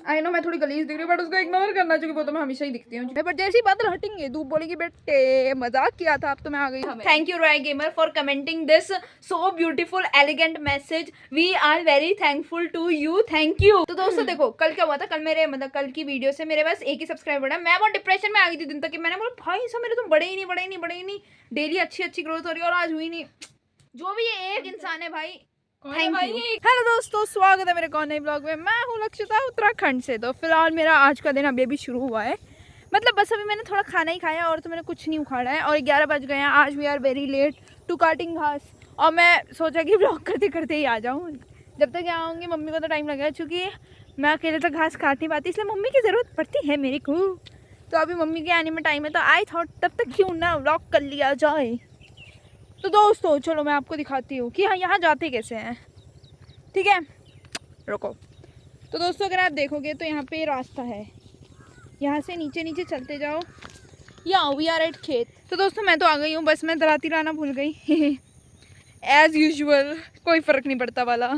I know मैं थोड़ी गलीज दिख रही हूँ बट उसको इग्नोर करना चाहिए, वो तो मैं हमेशा ही दिखती हूँ। बट जैसे ही बादल हटेंगे धूप बोलेगी बेटे मजाक किया था, अब तो मैं आ गई। Thank you Roy gamer for commenting this so beautiful elegant message, we are very thankful to you, thank you. तो दोस्तों देखो कल क्या हुआ था, कल मेरे मतलब कल की वीडियो से मेरे पास एक ही सब्सक्राइबर है। मैं बहुत डिप्रेशन में आ गई थी दिन तक कि मैंने बोला भाई सब मेरे तो बड़े ही नहीं, डेली अच्छी ग्रोथ हो रही है और आज हुई नहीं। जो भी ये एक इंसान है भाई, थैंक यू। हेलो दोस्तों, स्वागत है मेरे कौन नए ब्लॉग में। मैं हूँ लक्षिता उत्तराखंड से। तो फिलहाल मेरा आज का दिन अभी अभी शुरू हुआ है, मतलब बस अभी मैंने थोड़ा खाना ही खाया और तो मैंने कुछ नहीं उखाड़ा है और 11 बज गए हैं। आज we are very late to cutting घास और मैं सोचा कि ब्लॉग करते करते ही आ जाऊँ। जब तक यहाँ आऊँगी मम्मी को तो टाइम लगेगा क्योंकि मैं अकेले तक घास काट नहीं पाती, इसलिए मम्मी की ज़रूरत पड़ती है मेरे को। तो अभी मम्मी के आने में टाइम है तो आई थॉट तब तक क्यों ना व्लॉग कर लिया जाए। तो दोस्तों चलो मैं आपको दिखाती हूँ कि हाँ यहाँ जाते कैसे हैं, ठीक है रुको। तो दोस्तों अगर आप देखोगे तो यहाँ पे रास्ता है, यहाँ से नीचे चलते जाओ, या वी आर एट खेत। तो दोस्तों मैं तो आ गई हूँ, बस मैं दराती लाना भूल गई एज़ यूजुअल, कोई फ़र्क नहीं पड़ता वाला।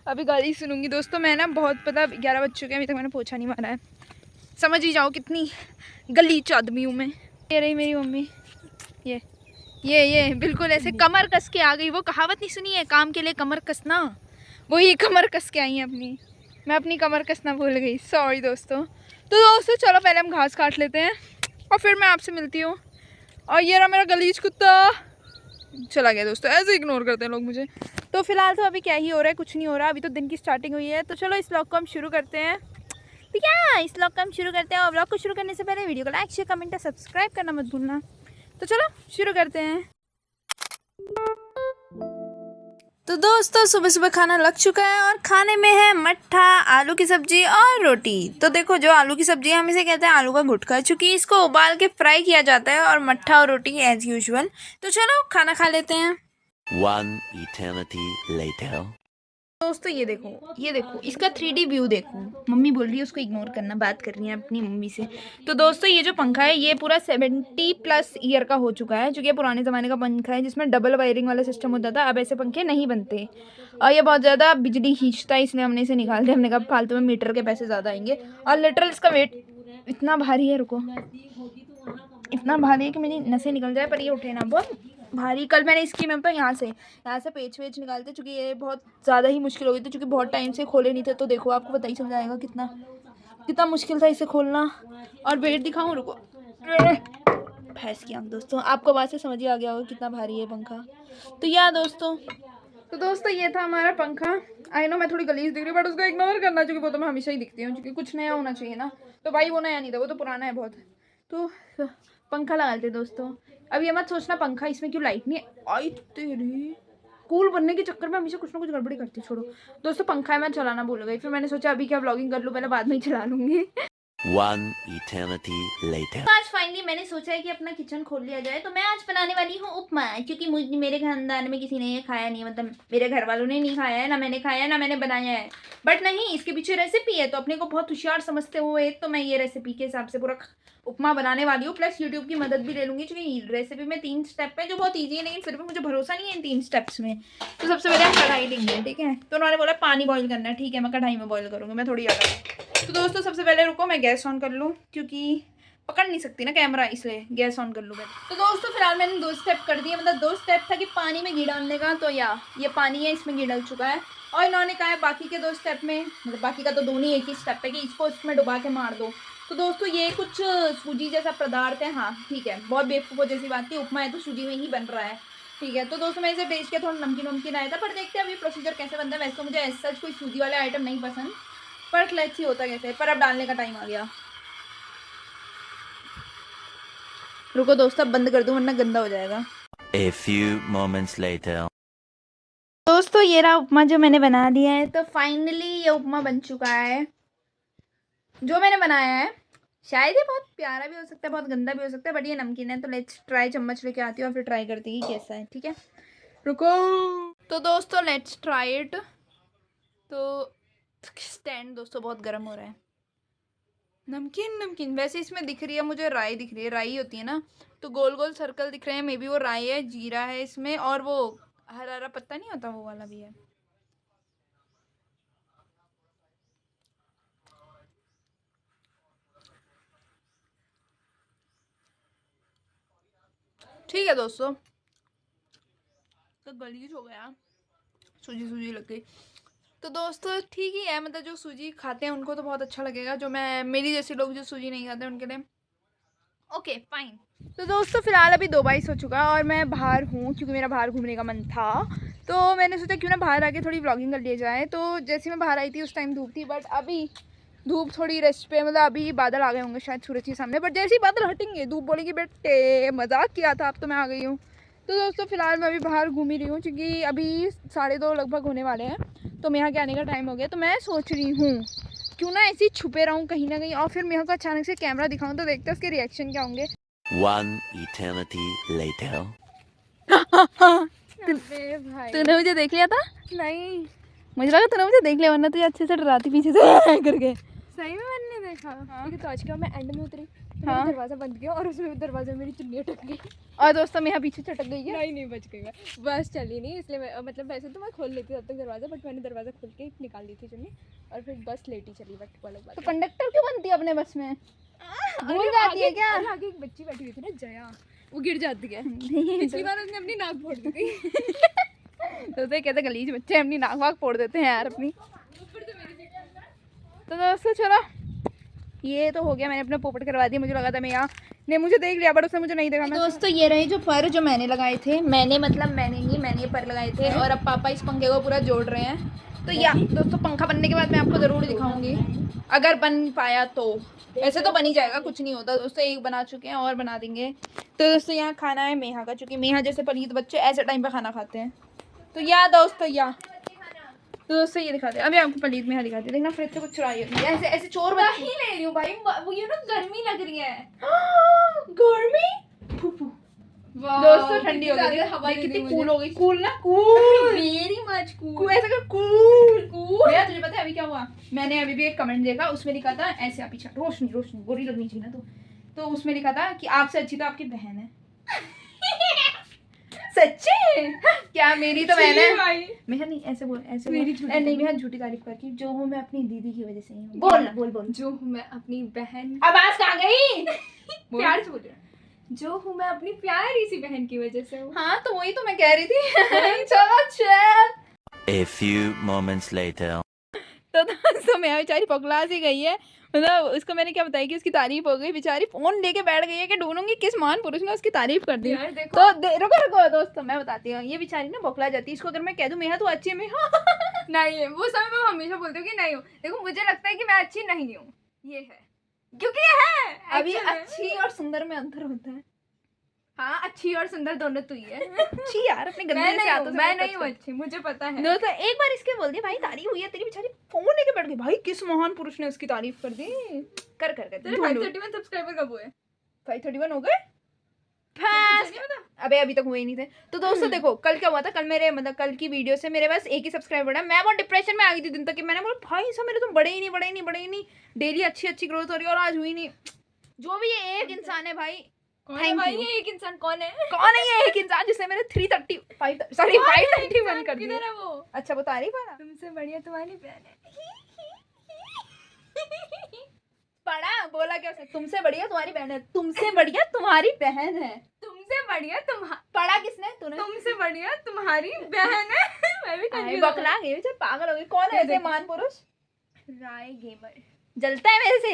अभी गाली सुनूंगी दोस्तों मैं ना, बहुत पता 11 बज चुके हैं, अभी तक मैंने पोछा नहीं मारा है। समझ ही जाओ कितनी गलीच आदमी हूँ मैं। ये रही मेरी मम्मी, ये बिल्कुल ऐसे कमर कस के आ गई। वो कहावत नहीं सुनी है, काम के लिए कमर कसना, वही कमर कस के आई है अपनी। मैं अपनी कमर कसना भूल गई, सॉरी दोस्तों। तो दोस्तों चलो पहले हम घास काट लेते हैं और फिर मैं आपसे मिलती हूँ। और ये रहा मेरा गलीज कुत्ता, चला गया दोस्तों, ऐसे इग्नोर करते हैं लोग मुझे। तो फिलहाल तो अभी क्या ही हो रहा है, कुछ नहीं हो रहा, अभी तो दिन की स्टार्टिंग हुई है। तो चलो इस व्लॉग को हम शुरू करते हैं। तो क्या इस व्लॉग को हम शुरू करते हैं और व्लॉग को शुरू करने से पहले वीडियो को लाइक शेयर कमेंट और सब्सक्राइब करना मत भूलना। तो चलो शुरू करते हैं। तो दोस्तों सुबह सुबह खाना लग चुका है और खाने में है मट्ठा, आलू की सब्जी और रोटी। तो देखो जो आलू की सब्जी है हम इसे कहते हैं आलू का गुटखा, चूँकि इसको उबाल के फ्राई किया जाता है, और मट्ठा और रोटी एज यूजुअल। तो चलो खाना खा लेते हैं। One eternity later. दोस्तों ये देखो इसका 3D व्यू देखो। मम्मी बोल रही है उसको इग्नोर करना, बात कर रही है अपनी मम्मी से। तो दोस्तों ये जो पंखा है ये पूरा 70+ ईयर का हो चुका है, क्योंकि पुराने ज़माने का पंखा है जिसमें डबल वायरिंग वाला सिस्टम होता था। अब ऐसे पंखे नहीं बनते और ये बहुत ज़्यादा बिजली खींचता है, इसलिए हमने इसे निकाल दिया। हमने कहा फालतू में मीटर के पैसे ज़्यादा आएंगे। और लिटरल इसका वेट इतना भारी है, रुको, इतना भारी है कि मेरी नसें निकल जाए पर ये उठे ना, बहुत भारी। कल मैंने इसकी मैं तो यहाँ से पेच निकालते, चूँकि ये बहुत ज़्यादा ही मुश्किल हो गई थी, चूँकि बहुत टाइम से खोले नहीं थे। तो देखो आपको पता ही चल जाएगा कितना मुश्किल था इसे खोलना। और वेट दिखाऊँ, रुको, भैंस की आँख दोस्तों, आपको बात से समझ ही आ गया होगा कितना भारी है पंखा। तो दोस्तों ये था हमारा पंखा। आई नो मैं थोड़ी गलीज दिख रही हूँ बट उसको इग्नोर करना चाहिए, वो तो मैं हमेशा ही दिखती हूँ, क्योंकि कुछ नया होना चाहिए ना। तो भाई वो नया नहीं था, वो तो पुराना है बहुत। तो पंखा लगा लेते दोस्तों। अब ये मत सोचना पंखा इसमें क्यों लाइट नहीं है, आई तेरी कूल बनने के चक्कर में हमेशा कुछ ना कुछ गड़बड़ी करती। छोड़ो दोस्तों, पंखा है मैं चलाना भूल गई, फिर मैंने सोचा अभी क्या व्लॉगिंग कर लूँ, पहले बाद में ही चला लूँगी। One eternity later. आज फाइनली मैंने सोचा है कि अपना किचन खोल लिया जाए। तो मैं आज बनाने वाली हूँ उपमा, क्योंकि मेरे खानदान में किसी ने ये खाया नहीं, मतलब मेरे घर वालों ने नहीं खाया है, ना मैंने खाया है ना मैंने बनाया है। बट नहीं, इसके पीछे रेसिपी है, तो अपने को बहुत होशियार समझते हुए तो मैं ये रेसिपी के हिसाब से पूरा उपमा बनाने वाली हूँ। प्लस यूट्यूब की मदद भी ले लूँगी, क्योंकि रेसिपी में 3 स्टेप है जो बहुत ईजी है, लेकिन फिर भी मुझे भरोसा नहीं है इन 3 स्टेप्स में। तो सबसे पहले हम कढ़ाई लेंगे, ठीक है। तो उन्होंने बोला पानी बॉईल करना है, ठीक है मैं कढ़ाई में बॉईल करूँगी, मैं थोड़ी ज़्यादा। तो दोस्तों सबसे पहले रुको मैं गैस ऑन कर लूँ, क्योंकि पकड़ नहीं सकती ना कैमरा, इसलिए गैस ऑन कर लूँ मैं। तो दोस्तों फिलहाल मैंने 2 स्टेप कर दिए, मतलब 2 स्टेप था कि पानी में घी डालने का, तो ये पानी है इसमें घी डल चुका है। और इन्होंने कहा है बाकी के 2 स्टेप में, मतलब बाकी का तो दोनों ही एक ही स्टेप है कि इसको इसमें डुबा के मार दो। तो दोस्तों ये कुछ सूजी जैसा पदार्थ है, हाँ ठीक है, बहुत बेवकूफ़ जैसी बात थी, उपमा है तो सूजी में ही बन रहा है, ठीक है। तो दोस्तों मैं इसे टेस्ट किया, थोड़ा नमकीन आया था, पर देखते हैं अभी प्रोसीजर कैसे बनता है। वैसे तो मुझे ऐसा कोई सूजी वाले आइटम नहीं पसंद, पर लेट्स सी होता कैसे। पर अब डालने का टाइम आ गया, रुको दोस्तों अब बंद कर दूं वरना गंदा हो जाएगा। A few moments later. दोस्तों ये रहा उपमा जो मैंने बना दिया है। तो फाइनली ये उपमा बन चुका है जो मैंने बनाया है। शायद ये बहुत प्यारा भी हो सकता है, बहुत गंदा भी हो सकता है, बट ये नमकीन है। तो लेट्स ट्राई, चम्मच लेके आती हूँ और फिर ट्राई करती है कैसा है, ठीक है रुको। तो दोस्तों लेट्स ट्राई इट। तो स्टैंड दोस्तों बहुत गर्म हो रहा है। नमकीन वैसे इसमें दिख रही है मुझे, राई दिख रही है, राई होती है ना, तो गोल गोल सर्कल दिख रहे हैं, मे बी वो राई है, जीरा है इसमें, और वो हरा हरा पत्ता नहीं होता वो वाला भी है। ठीक है दोस्तों, तो गलीज हो गया, सूजी लग गई। तो दोस्तों ठीक ही है, मतलब जो सूजी खाते हैं उनको तो बहुत अच्छा लगेगा, जो मैं मेरी जैसे लोग जो सूजी नहीं खाते उनके लिए ओके फाइन। तो दोस्तों फिलहाल अभी 2:22 हो चुका है और मैं बाहर हूँ क्योंकि मेरा बाहर घूमने का मन था, तो मैंने सोचा क्यों ना बाहर आके थोड़ी व्लॉगिंग कर लिया जाए। तो जैसे मैं बाहर आई थी उस टाइम धूप थी, बट अभी धूप थोड़ी रेस्ट पे, मतलब अभी बादल आ गए होंगे शायद सूरज के सामने, बट जैसे ही बादल हटेंगे धूप बोलेगी बेटे मजाक किया था, अब तो मैं आ गई हूँ। तो दोस्तों फिलहाल मैं अभी बाहर घूम ही रही हूँ क्योंकि अभी 2:30 लगभग होने वाले हैं, तो मेरा के आने का टाइम हो गया। तो मैं सोच रही हूँ क्यों ना ऐसे ही छुपे रहूँ कहीं ना कहीं, और फिर मेरे को अचानक से कैमरा दिखाऊँ तो देखते हैं उसके रिएक्शन क्या होंगे। One eternity later. तूने मुझे देख लिया था? नहीं, मुझे लगा तूने मुझे देख लिया, वरना तुझे अच्छे से डराती पीछे से करके। सही में मैंने देखा। लेकिन तो आज क्या मैं एंड में उतरी, हाँ। दरवाजा बंद किया और उसमें दरवाजे में मेरी चुन्नी अटक गई। और दोस्तों मेरा पीछे चटक गई है। नहीं बच गई मैं, बस चली नहीं, इसलिए मैं मतलब वैसे तो मैं खोल लेती तब तक दरवाजा, बट मैंने दरवाजा खोल के निकाल दी थी चुन्नी और फिर बस लेटी चली। बट वो अलग बात तो है। कंडक्टर क्यों बनती है अपने बस में? भूल जाती है क्या? अरे आगे एक बच्ची बैठी हुई थी ना, जया, वो गिर जाती है। पिछली बार उसने अपनी नाक फोड़ दी थी। तो कहते गलीज बच्चे अपनी नाक वाक फोड़ देते हैं यार अपनी। तो दोस्तों चलो ये तो हो गया, मैंने अपना पोपट करवा दिया। मुझे लगा था मैं यहाँ ने मुझे देख लिया, बट उसने मुझे नहीं देखा। दोस्तों ये रहे जो पर जो मैंने लगाए थे, मैंने ये पर लगाए थे, और अब पापा इस पंखे को पूरा जोड़ रहे हैं। तो या दोस्तों पंखा बनने के बाद मैं आपको ज़रूर दिखाऊंगी, अगर बन पाया तो। वैसे तो बन ही जाएगा, कुछ नहीं होता दोस्तों, एक बना चुके हैं और बना देंगे। तो दोस्तों यहाँ खाना है मेहा का, चूँकि मेहा जैसे पलीत बच्चे ऐसे टाइम पर खाना खाते हैं। तो या दोस्तों तो दोस्तों ये दिखाते हैं, अभी आपको पलीत मेहा दिखाते हैं। देखना फ्रिज से कुछ चुराई होती है, ऐसे ऐसे चोर नहीं ले रही हूँ भाई, वो ये ना गर्मी लग रही है। गर्मी दोस्तों ठंडी हो गई, हवा कितनी कूल हो गई। कूल ना कूल, वेरी मच कूल। ऐसा कर कूल भैया। तुझे पता है अभी क्या हुआ? मैंने अभी भी एक कमेंट देखा, उसमें लिखा था ऐसे, आप पीछे रोशनी गोरी लगनी चाहिए ना, तो उसमें लिखा था कि आपसे अच्छी तो आपकी बहन है। सच्ची? क्या मेरी तो बहन है? मेरा नहीं, ऐसे बोल, ऐसे मेरी नहीं, मेरा झूठी तारीफ करके, जो हूँ मैं अपनी दीदी की वजह से ही हूँ। बोल जो हूँ मैं अपनी बहन, आवाज कहाँ गई? प्यार से बोल रही हूँ। जो हूँ मैं अपनी प्यारी सी बहन की वजह से हूँ। हाँ तो वही तो मैं कह रही थी। चलो चल। A few moments later. तो दोस्तों मैं बेचारी पगला सी गई है, मतलब उसको मैंने क्या बताया कि उसकी तारीफ हो गई, बेचारी फोन लेके बैठ गई है कि ढूंढूंगी किस महान पुरुष ने उसकी तारीफ कर दी। यार देखो, तो रुको दोस्तों मैं बताती हूँ, ये बेचारी ना बौखला जाती है। इसको अगर मैं कह दूं मेहा तू अच्छी है, मेहा नहीं है वो समय मैं हमेशा बोलती हूँ कि नहीं हूँ। देखो मुझे लगता है कि मैं अच्छी नहीं हूँ, ये है क्योंकि ये है अभी actually। अच्छी और सुंदर में अंतर होता है। हाँ, अच्छी और सुंदर दोनों तू ही है। अच्छी यार अपने गंदे मैं से नहीं हाथों हूँ, से मैं मत नहीं हूँ touch अच्छी, मुझे पता है। कर। दोस्तों एक बार इसके बोल दिया भाई तारीफ हुई है तेरी, बेचारी फोन लेके बैठ गई। भाई किस महान पुरुष ने उसकी तारीफ कर दी। कर तेरे 531 सब्सक्राइबर कब हुए? 531 हो गए? अबे अभी तक हुए ही नहीं थे। तो दोस्तों देखो कल क्या हुआ था, कल मेरे मतलब कल की वीडियो से मेरे पास 1 ही सब्सक्राइबर है। मैं बहुत डिप्रेशन में आ गई थी दिन तक कि मैंने बोला भाई सब मेरे तो बड़े ही नहीं, डेली अच्छी ग्रोथ हो रही है और आज हुई नहीं। जो भी ये एक इंसान है भाई, थैंक यू। ये एक इंसान कौन है? कौन है ये एक इंसान जिसने मेरे 531 कर दिए? किधर है वो? अच्छा वो तारीफ है ना। तुमसे बढ़िया तुम्हारी बहन है। पढ़ा बोला क्या उसने? तुमसे बढ़िया तुम्हारी बहन है, तुमसे बढ़िया तुम्हारी बहन है। तुमसे बढ़िया पढ़ा किसने? तूने? तुमसे बढ़िया तुम्हारी बहन है। मैं भी अरे confused बकला गई बेचारी, पागल हो गई। कौन है ऐसे महान पुरुष? हूँ। राय गेमर। जलता है मेरे से,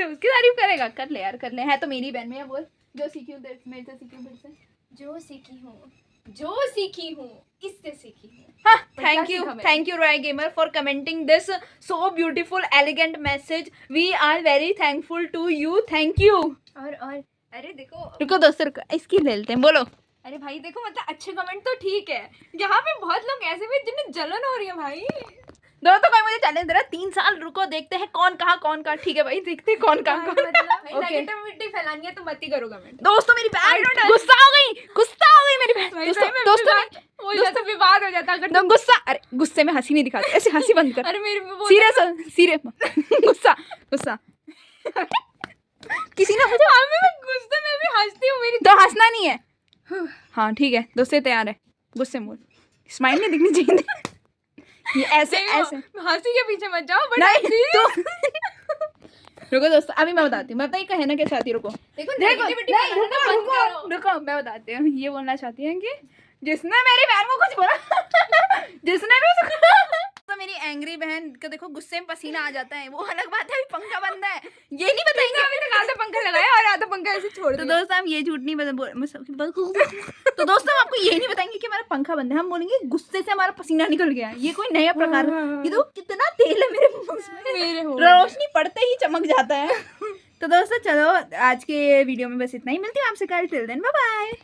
उसकी तारीफ करेगा। कर ले यार कर ले, है तो मेरी बहन में। बोल जो सीखी हूँ मेरे से सीखी हूँ, फिर से जो सीखी हूँ इससे सीखी हूँ। हाँ क्या सीखा मैंने? Thank you Roy gamer for commenting this so beautiful elegant message. We are very thankful to you, thank you. और अरे देखो, रुको दोस्तों रुको, इसकी ले लेते हैं। बोलो। अरे भाई देखो, मतलब अच्छे कमेंट तो ठीक है, यहाँ पे बहुत लोग ऐसे भी जिन्हें जलन हो रही है भाई। दोस्तों कोई मुझे चैलेंज दे रहा है 3 साल रुको देखते हैं कौन कहाँ। ठीक है भाई देखते हैं कौन कहाँ। मतलब Okay. नेगेटिविटी फैलानी है तो मत ही करो कमेंट। दोस्तों मेरी बहन गुस्सा हो गई मेरी बहन। दोस्तों विवाद हो जाता अगर तुम गुस्सा, अरे गुस्से में हंसी नहीं दिखाते, ऐसे हंसी बंद कर। अरे मेरे में सीरियस गुस्सा किसी ने मुझे मैं गुस्से में भी हंसती हूँ, मेरी तो हंसना नहीं है। हाँ ठीक है दोस्तों तैयार है, गुस्से में स्माइल नहीं दिखनी चाहिए। ये ऐसे हंसी के पीछे मत जाओ, बट नहीं तो रुको दोस्तों, अभी मैं बताती हूँ, मैं पता ये कहना क्या चाहती हूँ, रुको देखो देखो negativity नहीं, फैलाना रुको बंद रुको करो। रुको, मैं बताती हूँ, ये बोलना चाहती हैं कि जिसने मेरी बहन को कुछ बोला जिसने भी तो मेरी एंग्री बहन को देखो गुस्से में पसीना आ जाता है, वो अलग बात है, अभी पंखा बंद है, ये नहीं बताएंगे। अभी तक आधा पंखा लगाया और आधा पंखा ऐसे छोड़ तो दिया। दोस्तों हम ये झूठ नहीं तो दोस्तों हम आपको ये नहीं बताएंगे कि हमारा पंखा बंद है, हम बोलेंगे गुस्से से हमारा पसीना निकल गया है। ये कोई नया प्रकार, ये तो कितना तेल है मेरे मुंह में, मेरे हो रोशनी पड़ते ही चमक जाता है। तो दोस्तों चलो आज के वीडियो में बस इतना ही, मिलती हूँ आपसे कल, टिल देन बाय बाय।